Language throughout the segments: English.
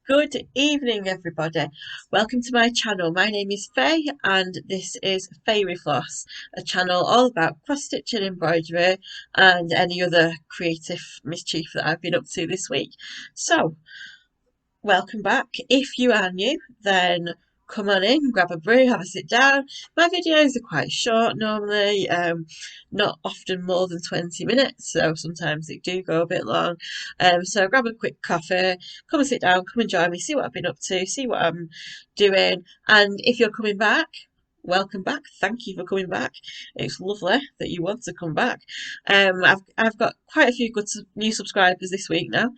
Good evening, everybody. Welcome to my channel. My name is Faye, and this is Fairy Floss, a channel all about cross stitching, embroidery, and any other creative mischief that I've been up to this week. So, welcome back. If you are new, then come on in, grab a brew, have a sit down. My videos are quite short normally, not often more than 20 minutes, so sometimes they do go a bit long. So grab a quick coffee, come and sit down, come and join me, see what I've been up to, see what I'm doing, and if you're coming back, welcome back. Thank you for coming back. It's lovely that you want to come back. I've got quite a few good new subscribers this week now,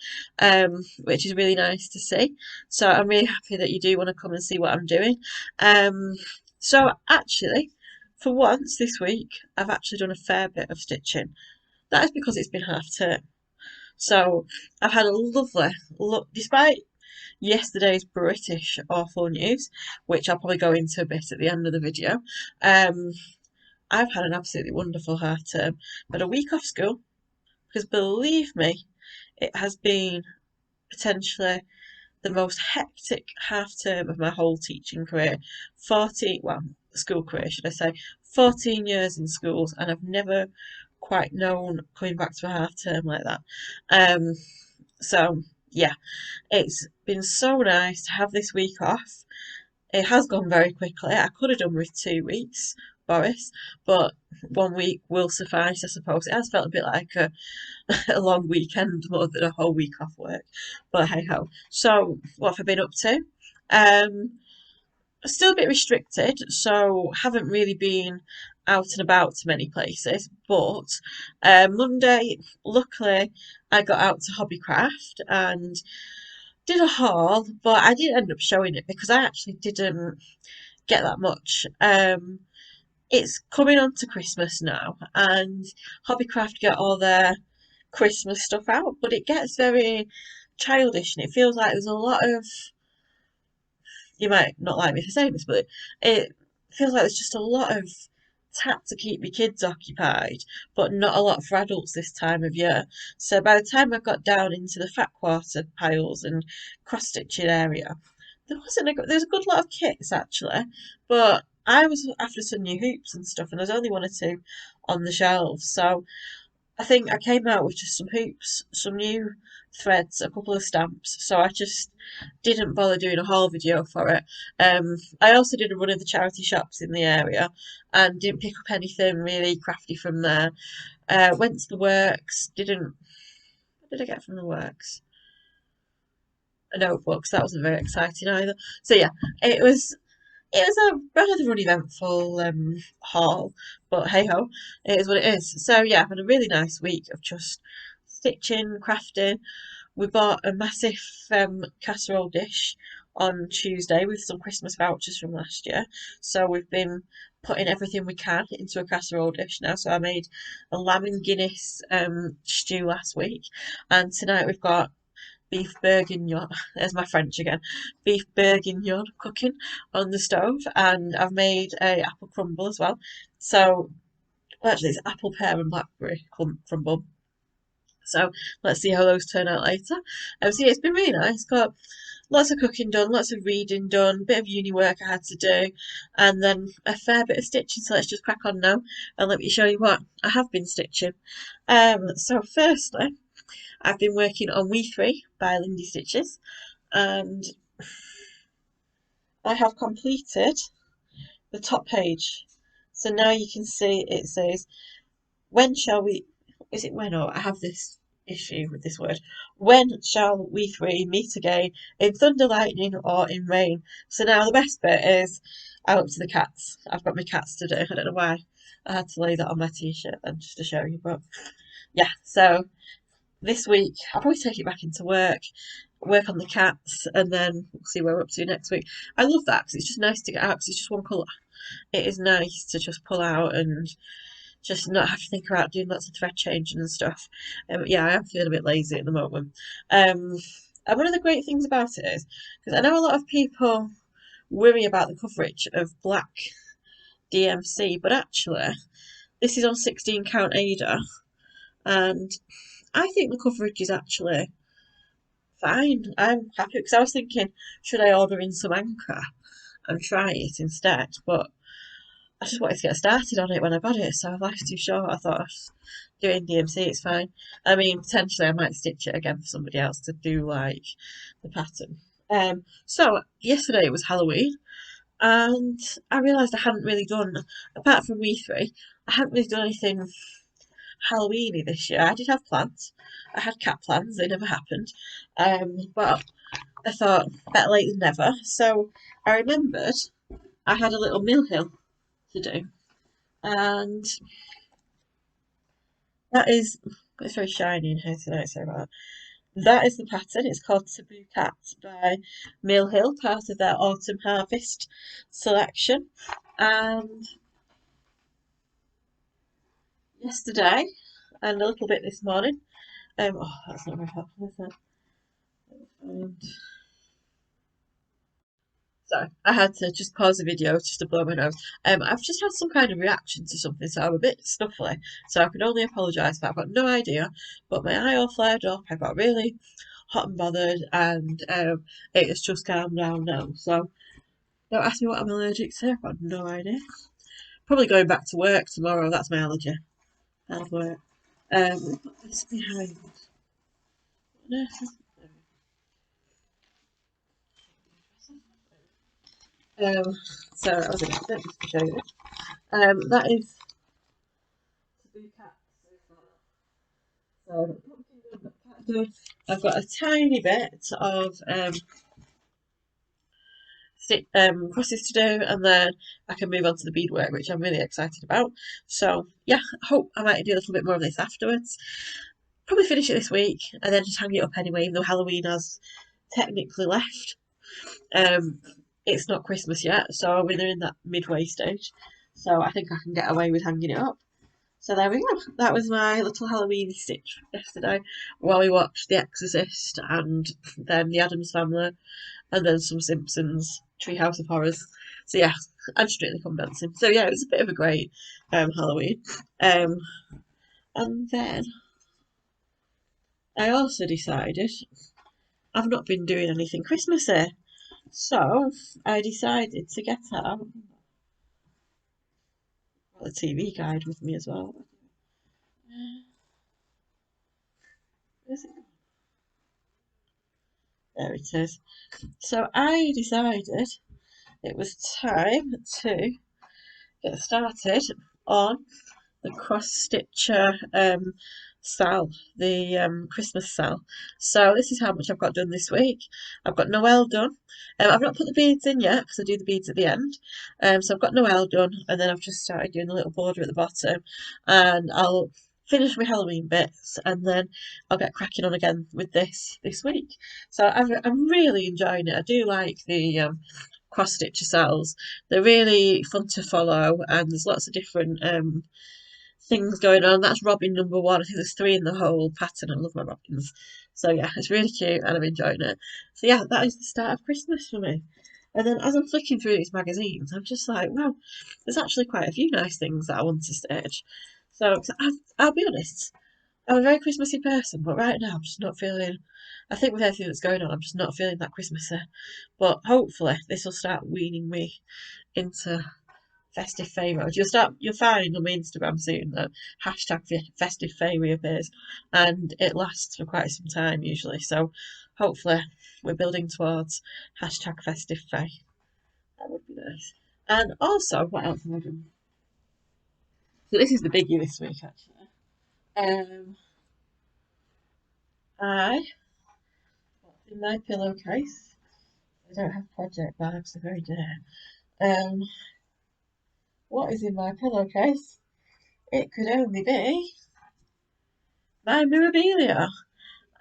which is really nice to see. So I'm really happy that you do want to come and see what I'm doing. So actually, for once this week, I've actually done a fair bit of stitching. That is because it's been half term. So I've had a lovely look, despite yesterday's British awful news, which I'll probably go into a bit at the end of the video. Um, I've had an absolutely wonderful half term. But a week off school, because believe me, it has been potentially the most hectic half term of my whole teaching career. 40, well, school career, should I say. 14 years in schools, and I've never quite known coming back to a half term like that. Um, so, yeah, it's been so nice to have this week off. It has gone very quickly. I could have done with 2 weeks, Boris, but 1 week will suffice, I suppose. It has felt a bit like a long weekend more than a whole week off work, but hey ho. So, what have I been up to? Um, Still a bit restricted, so haven't really been out and about to many places. But Monday, luckily, I got out to Hobbycraft and did a haul, but I didn't end up showing it because I actually didn't get that much. It's coming on to Christmas now, and Hobbycraft get all their Christmas stuff out, but it gets very childish and it feels like there's a lot of, you might not like me for saying this, but it feels like there's just a lot of tat to keep your kids occupied, but not a lot for adults this time of year. So by the time I got down into the fat quarter piles and cross stitching area, there's a good lot of kits actually, but I was after some new hoops and stuff, and there's only one or two on the shelves. So I think I came out with just some hoops, some new threads, a couple of stamps, so I just didn't bother doing a haul video for it. I also did a run of the charity shops in the area and didn't pick up anything really crafty from there. Went to the works, didn't. What did I get from the works? A notebook, so that wasn't very exciting either. So yeah, it was it was a rather uneventful haul, but hey ho, it is what it is. So yeah, I've had a really nice week of just stitching, crafting. We bought a massive casserole dish on Tuesday with some Christmas vouchers from last year. So we've been putting everything we can into a casserole dish now. So I made a lamb and Guinness stew last week, and tonight we've got beef bourguignon. There's my French again. Beef bourguignon cooking on the stove, and I've made a apple crumble as well. So, well, actually, it's apple, pear, and blackberry crumble. So let's see how those turn out later. So yeah, it's been really nice. Got lots of cooking done, lots of reading done, bit of uni work I had to do, and then a fair bit of stitching. So let's just crack on now and let me show you what I have been stitching. So firstly, I've been working on We Three by Lindy Stitches, and I have completed the top page. So now you can see it says, when shall we, is it when, or I have this issue with this word, when shall we three meet again, in thunder, lightning, or in rain? So now the best bit is out to the cats. I've got my cats to do. I don't know why I had to lay that on my t-shirt then just to show you, but yeah, so this week I'll probably take it back into work on the cats, and then we'll see where we're up to next week. I love that because it's just nice to get out because it's just one colour. It is nice to just pull out and just not have to think about doing lots of thread changing and stuff. Yeah, I am feeling a bit lazy at the moment. And one of the great things about it is, because I know a lot of people worry about the coverage of black DMC, but actually this is on 16 count Ada, and I think the coverage is actually fine. I'm happy because I was thinking, should I order in some Anchor and try it instead? But I just wanted to get started on it when I got it, so life's too short. I thought I'd just do it in DMC, it's fine. I mean, potentially I might stitch it again for somebody else to do like the pattern. So yesterday it was Halloween, and I realised I hadn't really done, apart from we three, I hadn't really done anything Halloweeny this year. I did have plans. I had cat plans, they never happened. But I thought better late than never. So I remembered I had a little mill hill to do. And that is, it's very shiny in here today, so that is the pattern. It's called Taboo Cat by Mill Hill, part of their Autumn Harvest selection. And yesterday, and a little bit this morning, oh, that's not very helpful, is it? And sorry, I had to just pause the video just to blow my nose. I've just had some kind of reaction to something, so I'm a bit snuffly. So I can only apologise for that. I've got no idea, but my eye all flared up. I got really hot and bothered, and it has just calmed down now. So don't ask me what I'm allergic to. I've got no idea. Probably going back to work tomorrow. That's my allergy. Hard work. Put this behind. No, so that was an accident, just to show you. That is Taboo Cat so far. So I've got a tiny bit of crosses to do, and then I can move on to the beadwork, which I'm really excited about. So yeah, I hope I might do a little bit more of this afterwards. Probably finish it this week and then just hang it up anyway, even though Halloween has technically left. Um, it's not Christmas yet, so we're in that midway stage. So I think I can get away with hanging it up. So there we go. That was my little Halloween stitch yesterday while we watched The Exorcist and then The Addams Family and then some Simpsons, Treehouse of Horrors. So yeah, and Strictly Come Dancing. So yeah, it was a bit of a great Halloween. And then I also decided I've not been doing anything Christmassy. So I decided to get out a TV guide with me as well. There it is. So I decided it was time to get started on the cross stitcher sal, the Christmas sal. So this is how much I've got done this week. I've got Noel done. I've not put the beads in yet because I do the beads at the end. So I've got Noel done, and then I've just started doing the little border at the bottom, and I'll finish my Halloween bits, and then I'll get cracking on again with this week. So I'm really enjoying it. I do like the cross stitcher sals. They're really fun to follow, and there's lots of different things going on. That's robin number one. I think there's three in the whole pattern. I love my robins. So yeah, it's really cute and I'm enjoying it. So yeah, that is the start of Christmas for me. And then as I'm flicking through these magazines, I'm just like, wow, there's actually quite a few nice things that I want to stitch. So I'll be honest, I'm a very Christmassy person, but right now I'm just not feeling. I think with everything that's going on, I'm just not feeling that Christmassy. But hopefully, this will start weaning me into festive favour. You'll find on my Instagram soon that hashtag festive fae reappears, and it lasts for quite some time usually. So hopefully, we're building towards hashtag festive fae. That would be nice. And also, what else have I done? So this is the biggie this week actually. I What's in my pillowcase? I don't have project bags, they're very dear. Um, what is in my pillowcase? It could only be my Mirabilia.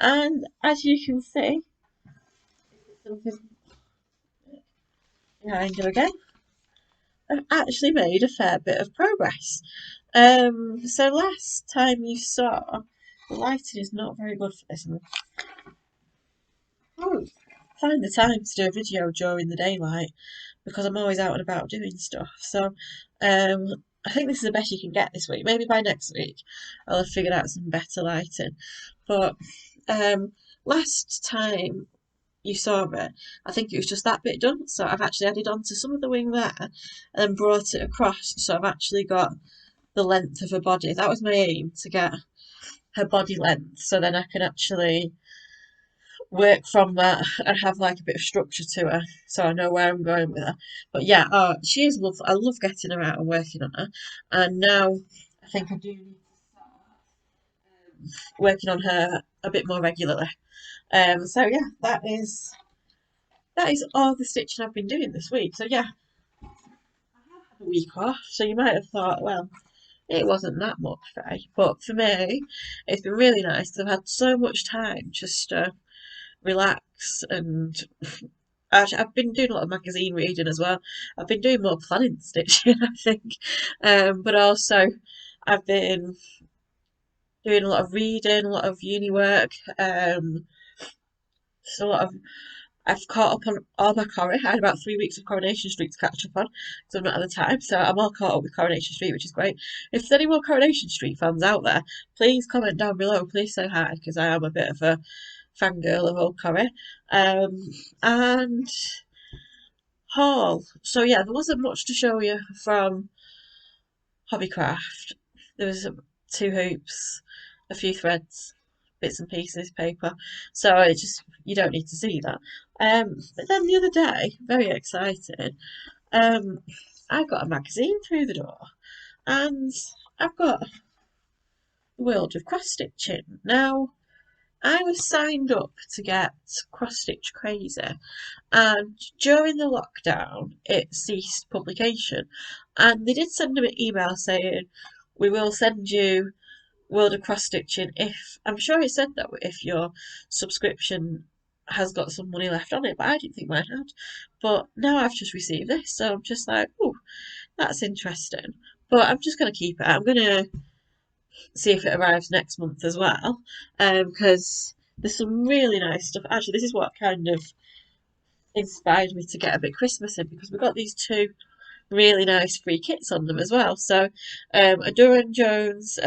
And as you can see, something behind you again, I've actually made a fair bit of progress. So last time you saw, the lighting is not very good for this. I can't find the time to do a video during the daylight because I'm always out and about doing stuff. So I think this is the best you can get this week. Maybe by next week I'll have figured out some better lighting. But last time you saw it, I think it was just that bit done. So I've actually added on to some of the wing there and then brought it across. So I've actually got the length of her body. That was my aim, to get her body length, so then I can actually work from that and have like a bit of structure to her, so I know where I'm going with her. But yeah, she is lovely. I love getting her out and working on her, and now I think I do need to start working on her a bit more regularly. So yeah, that is all the stitching I've been doing this week. So yeah, a week off. So you might have thought, well, it wasn't that much, right? But for me, it's been really nice because I've had so much time just to relax. And actually, I've been doing a lot of magazine reading as well. I've been doing more planning stitching, I think. But also I've been doing a lot of reading, a lot of uni work, just a lot of I've caught up on all my Corrie. I had about 3 weeks of Coronation Street to catch up on, so I'm not at the time. So I'm all caught up with Coronation Street, which is great. If there's any more Coronation Street fans out there, please comment down below. Please say hi, because I am a bit of a fangirl of old Corrie. And haul. So yeah, there wasn't much to show you from Hobbycraft. There was 2 hoops, a few threads, bits and pieces, paper. So it just, you don't need to see that. But then the other day, very excited, um, I got a magazine through the door, and I've got the World of Cross Stitching. Now, I was signed up to get Cross Stitch Crazy, and during the lockdown it ceased publication, and they did send them an email saying, we will send you World of Cross Stitching if, I'm sure it said that, if your subscription has got some money left on it, but I didn't think mine had. But now I've just received this, so I'm just like, oh, that's interesting. But I'm just going to keep it. I'm going to see if it arrives next month as well, because there's some really nice stuff. Actually, this is what kind of inspired me to get a bit Christmassy, because we've got these 2 really nice free kits on them as well. So a Durham Jones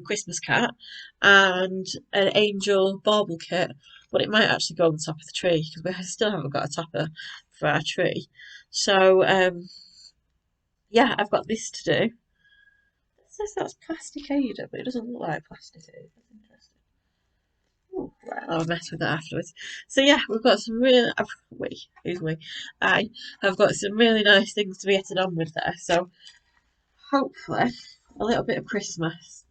Christmas cat and an Angel bauble kit, but it might actually go on the top of the tree because we still haven't got a topper for our tree. So yeah, I've got this to do. It says that's plastic Ada, but it doesn't look like plastic Ada. That's interesting. Oh, right, I'll mess with that afterwards. So yeah, we've got some really, who's we? I have got some really nice things to be getting on with there. So hopefully a little bit of Christmas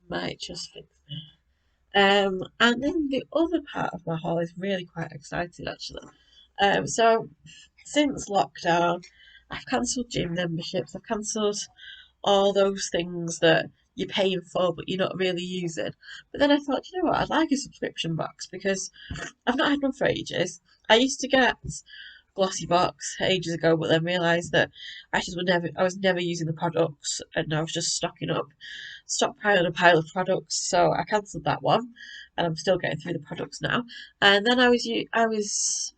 might just fix me. And then the other part of my haul is really quite exciting actually. So since lockdown, I've cancelled gym memberships. I've cancelled all those things that you're paying for but you're not really using. But then I thought, you know what, I'd like a subscription box because I've not had one for ages. I used to get glossy box ages ago, but then realised that I was never using the products, and I was just stockpiling a pile of products. So I cancelled that one, and I'm still getting through the products now. And then I was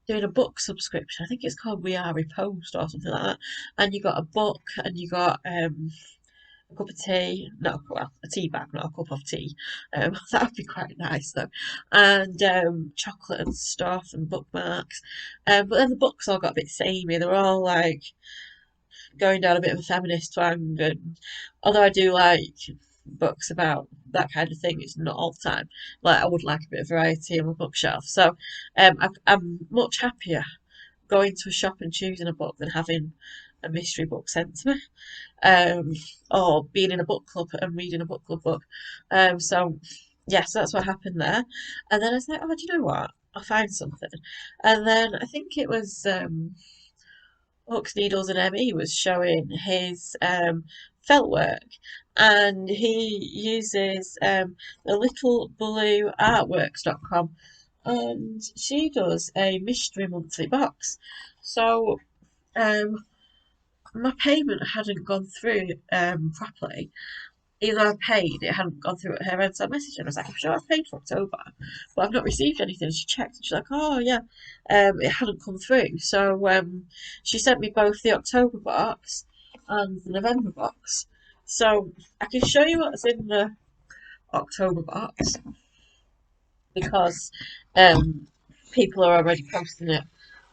doing a book subscription. I think it's called We Are Repost or something like that. And you got a book, and you got a cup of tea, no, well, a tea bag, not a cup of tea. That would be quite nice though. And chocolate and stuff and bookmarks. But then the books all got a bit samey. They were all like going down a bit of a feminist twang. And although I do like books about that kind of thing, it's not all the time. Like I would like a bit of variety on my bookshelf. So I'm much happier going to a shop and choosing a book than having a mystery book sent to me, um, or being in a book club and reading a book club book. So yes, that's what happened there. And then I was like, oh, do you know what? I'll find something. And then I think it was Hooks, Needles and ME was showing his felt work, and he uses the Little Blue Artworks.com, and she does a mystery monthly box. So um, my payment hadn't gone through properly. Even though I paid, it hadn't gone through at her end. So I messaged her and I was like, I'm sure I've paid for October, but I've not received anything. She checked and she's like, oh yeah, it hadn't come through. So she sent me both the October box and the November box. So I can show you what's in the October box. because um, people are already posting it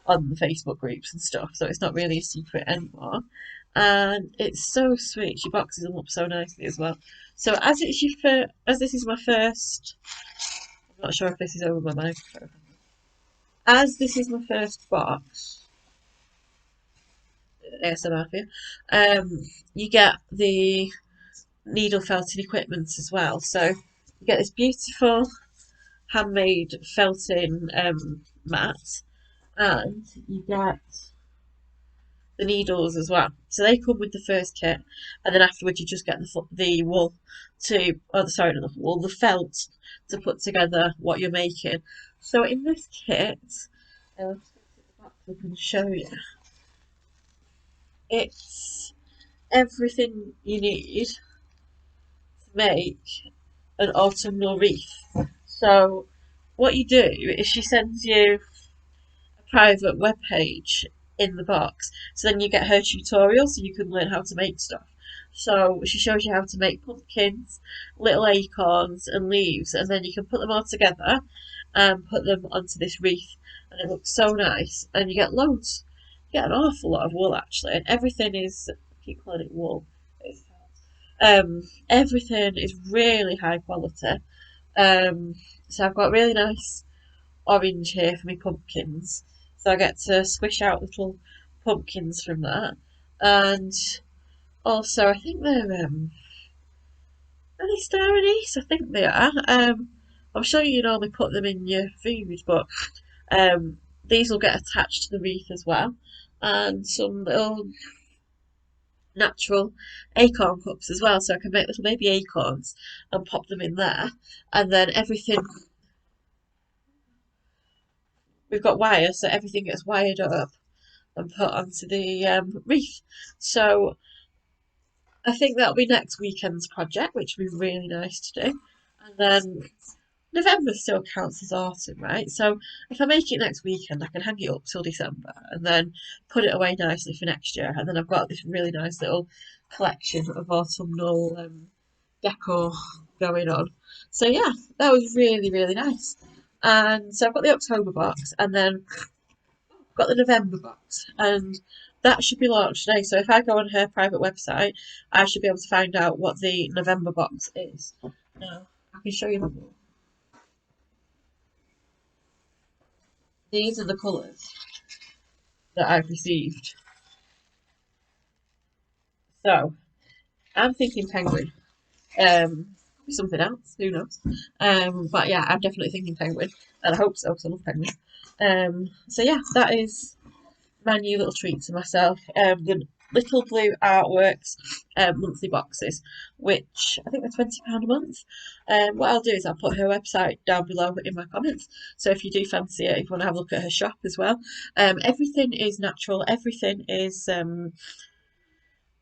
on the Facebook groups and stuff, so it's not really a secret anymore. And it's so sweet. She boxes them up so nicely as well. So as this is my first, I'm not sure if this is over my microphone. As this is my first box, ASMR for you, you get the needle felting equipment as well. So you get this beautiful handmade felting mat, and you get the needles as well. So they come with the first kit, and then afterwards you just get the wool to, oh, sorry, not the wool, the felt to put together what you're making. So in this kit, I'll just get the box up and show you. It's everything you need to make an autumnal wreath. So what you do is she sends you private web page in the box. So then you get her tutorial so you can learn how to make stuff. So she shows you how to make pumpkins, little acorns and leaves, and then you can put them all together and put them onto this wreath, and it looks so nice. And you get loads, you get an awful lot of wool actually, and everything is, I keep calling it wool. Everything is really high quality. So I've got really nice orange here for my pumpkins. So I get to squish out little pumpkins from that. And also, I think are they star anise? I think they are. I'm sure you normally put them in your food, but these will get attached to the wreath as well. And some little natural acorn cups as well, so I can make little baby acorns and pop them in there. And then everything, we've got wire, so everything gets wired up and put onto the wreath. So I think that'll be next weekend's project, which will be really nice to do. And then November still counts as autumn, right? So if I make it next weekend, I can hang it up till December and then put it away nicely for next year. And then I've got this really nice little collection of autumnal decor going on. So yeah, that was really, really nice. And so I've got the October box, and then got the November box, and that should be launched today. So if I go on her private website, I should be able to find out what the November box is. Now, I can show you them. These are the colours that I've received. So I'm thinking penguin. Something else, who knows? But yeah, I'm definitely thinking penguin, and I hope so because I love penguin. So yeah, that is my new little treat to myself. The Little Blue Artworks monthly boxes, which I think they're £20 a month. What I'll do is I'll put her website down below in my comments. So if you do fancy it, if you want to have a look at her shop as well, everything is natural. Everything is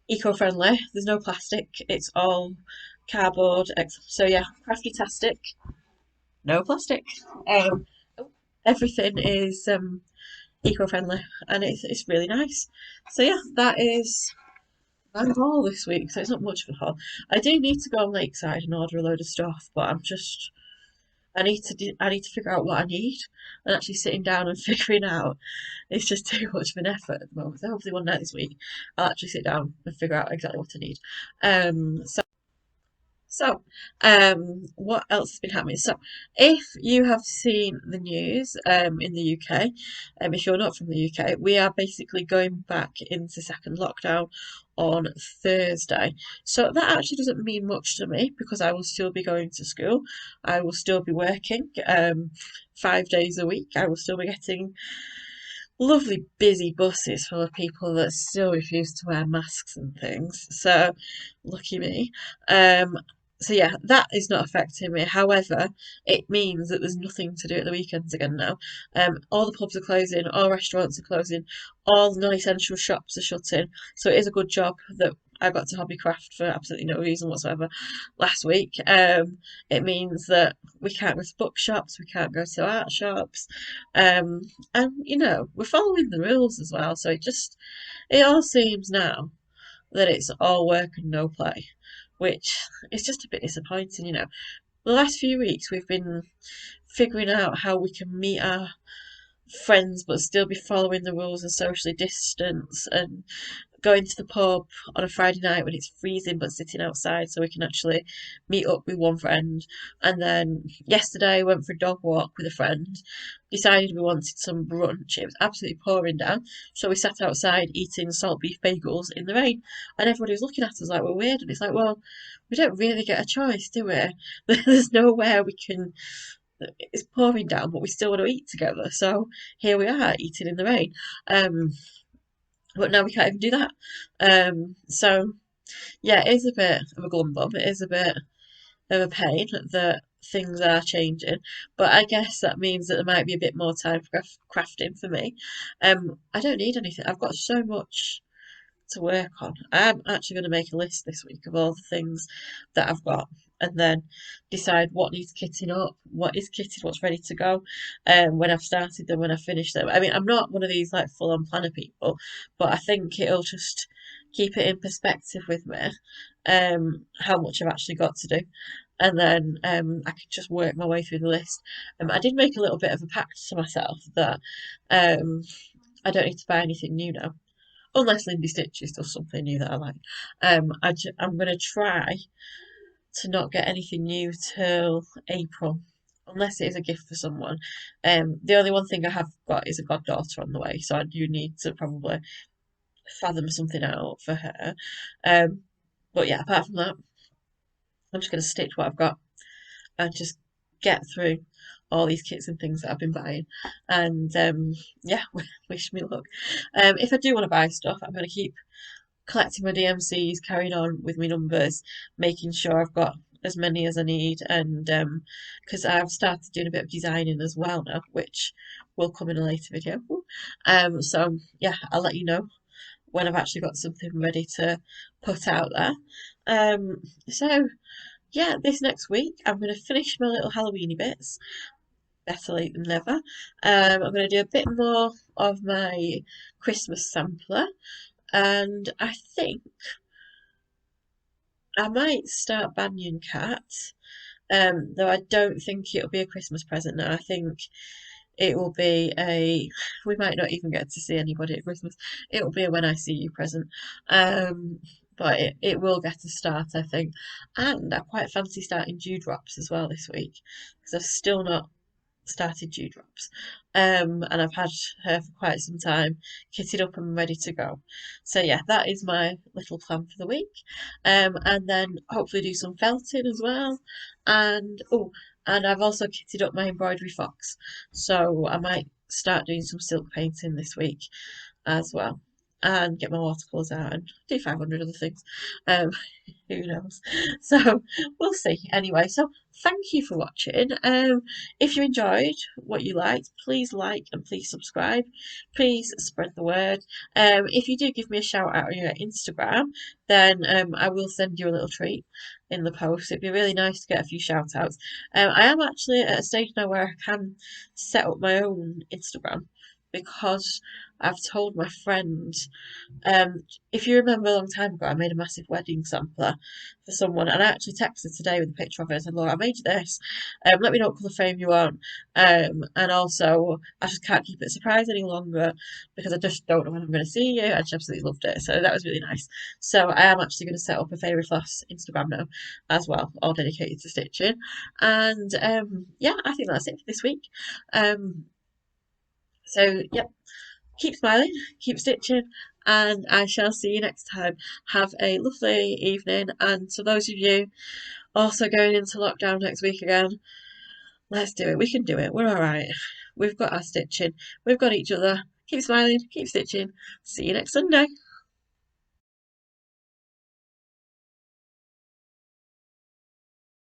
eco-friendly. There's no plastic. It's all cardboard. So yeah, crafty-tastic. No plastic. Um, Everything is eco-friendly, and it's really nice. So yeah, that is my haul this week. So it's not much of a haul. I do need to go on Lakeside and order a load of stuff, but I need to figure out what I need, and actually sitting down and figuring out it's just too much of an effort at the moment. So hopefully one night this week I'll actually sit down and figure out exactly what I need. So, what else has been happening? So, if you have seen the news in the UK, if you're not from the UK, we are basically going back into second lockdown on Thursday. So, that actually doesn't mean much to me because I will still be going to school. I will still be working 5 days a week. I will still be getting lovely busy buses full of people that still refuse to wear masks and things. So, lucky me. Um, so yeah, that is not affecting me. However, it means that there's nothing to do at the weekends again now. All the pubs are closing, all restaurants are closing, all non-essential shops are shutting. So it is a good job that I got to hobbycraft for absolutely no reason whatsoever last week. It means that we can't go to bookshops, we can't go to art shops, um, and we're following the rules as well. So it all seems now that it's all work and no play, which is just a bit disappointing. The last few weeks we've been figuring out how we can meet our friends but still be following the rules and socially distance, and going to the pub on a Friday night when it's freezing but sitting outside so we can actually meet up with one friend. And then yesterday went for a dog walk with a friend, decided we wanted some brunch. It was absolutely pouring down, so we sat outside eating salt beef bagels in the rain, and everybody was looking at us like we're weird, and it's like, well, we don't really get a choice, do we? There's nowhere we can, it's pouring down, but we still want to eat together. So here we are eating in the rain. Um, but now we can't even do that. So yeah, it is a bit of a glum bum. It is a bit of a pain that things are changing. But I guess that means that there might be a bit more time for crafting for me. I don't need anything. I've got so much to work on. I'm actually going to make a list this week of all the things that I've got, and then decide what needs kitting up, what is kitted, what's ready to go, when I've started them, when I've finished them. I mean, I'm not one of these like full on planner people, but I think it'll just keep it in perspective with me, how much I've actually got to do. And then I could just work my way through the list. I did make a little bit of a pact to myself that um, I don't need to buy anything new now, unless Lindy Stitches does something new that I like. I'm going to try to not get anything new till April, unless it is a gift for someone. The only one thing I have got is a goddaughter on the way, so I do need to probably fathom something out for her. Um, but yeah, apart from that, I'm just going to stitch what I've got and just get through all these kits and things that I've been buying. And yeah, wish me luck. If I do want to buy stuff, I'm going to keep collecting my DMCs, carrying on with my numbers, making sure I've got as many as I need, and because I've started doing a bit of designing as well now, which will come in a later video. So yeah, I'll let you know when I've actually got something ready to put out there. So yeah, this next week I'm going to finish my little Halloweeny bits. Better late than never. I'm going to do a bit more of my Christmas sampler, and I think I might start Banyan Cat, though I don't think it'll be a Christmas present now. I think it will be a, we might not even get to see anybody at Christmas. It'll be a when I see you present. Um, but it will get a start, I think. And I quite fancy starting Dewdrops as well this week, because I've still not started Dewdrops. And I've had her for quite some time, kitted up and ready to go. So yeah, that is my little plan for the week. And then hopefully do some felting as well. And oh, and I've also kitted up my embroidery fox. So I might start doing some silk painting this week as well. And get my watercolours out and do 500 other things. Um, who knows? So we'll see. Anyway, so thank you for watching. If you enjoyed what you liked, please like and please subscribe. Please spread the word. If you do give me a shout out on your Instagram, then I will send you a little treat in the post. It'd be really nice to get a few shout outs. I am actually at a stage now where I can set up my own Instagram, because I've told my friend, if you remember a long time ago, I made a massive wedding sampler for someone, and I actually texted today with a picture of it and said, Laura, I made you this. Let me know what colour frame you want. And also, I just can't keep it a surprise any longer because I just don't know when I'm going to see you. I just absolutely loved it. So that was really nice. So I am actually going to set up a Fairy Floss Instagram now as well, all dedicated to stitching. And yeah, I think that's it for this week. So, yep, keep smiling, keep stitching, and I shall see you next time. Have a lovely evening, and to those of you also going into lockdown next week again, let's do it. We can do it. We're all right. We've got our stitching. We've got each other. Keep smiling, keep stitching. See you next Sunday.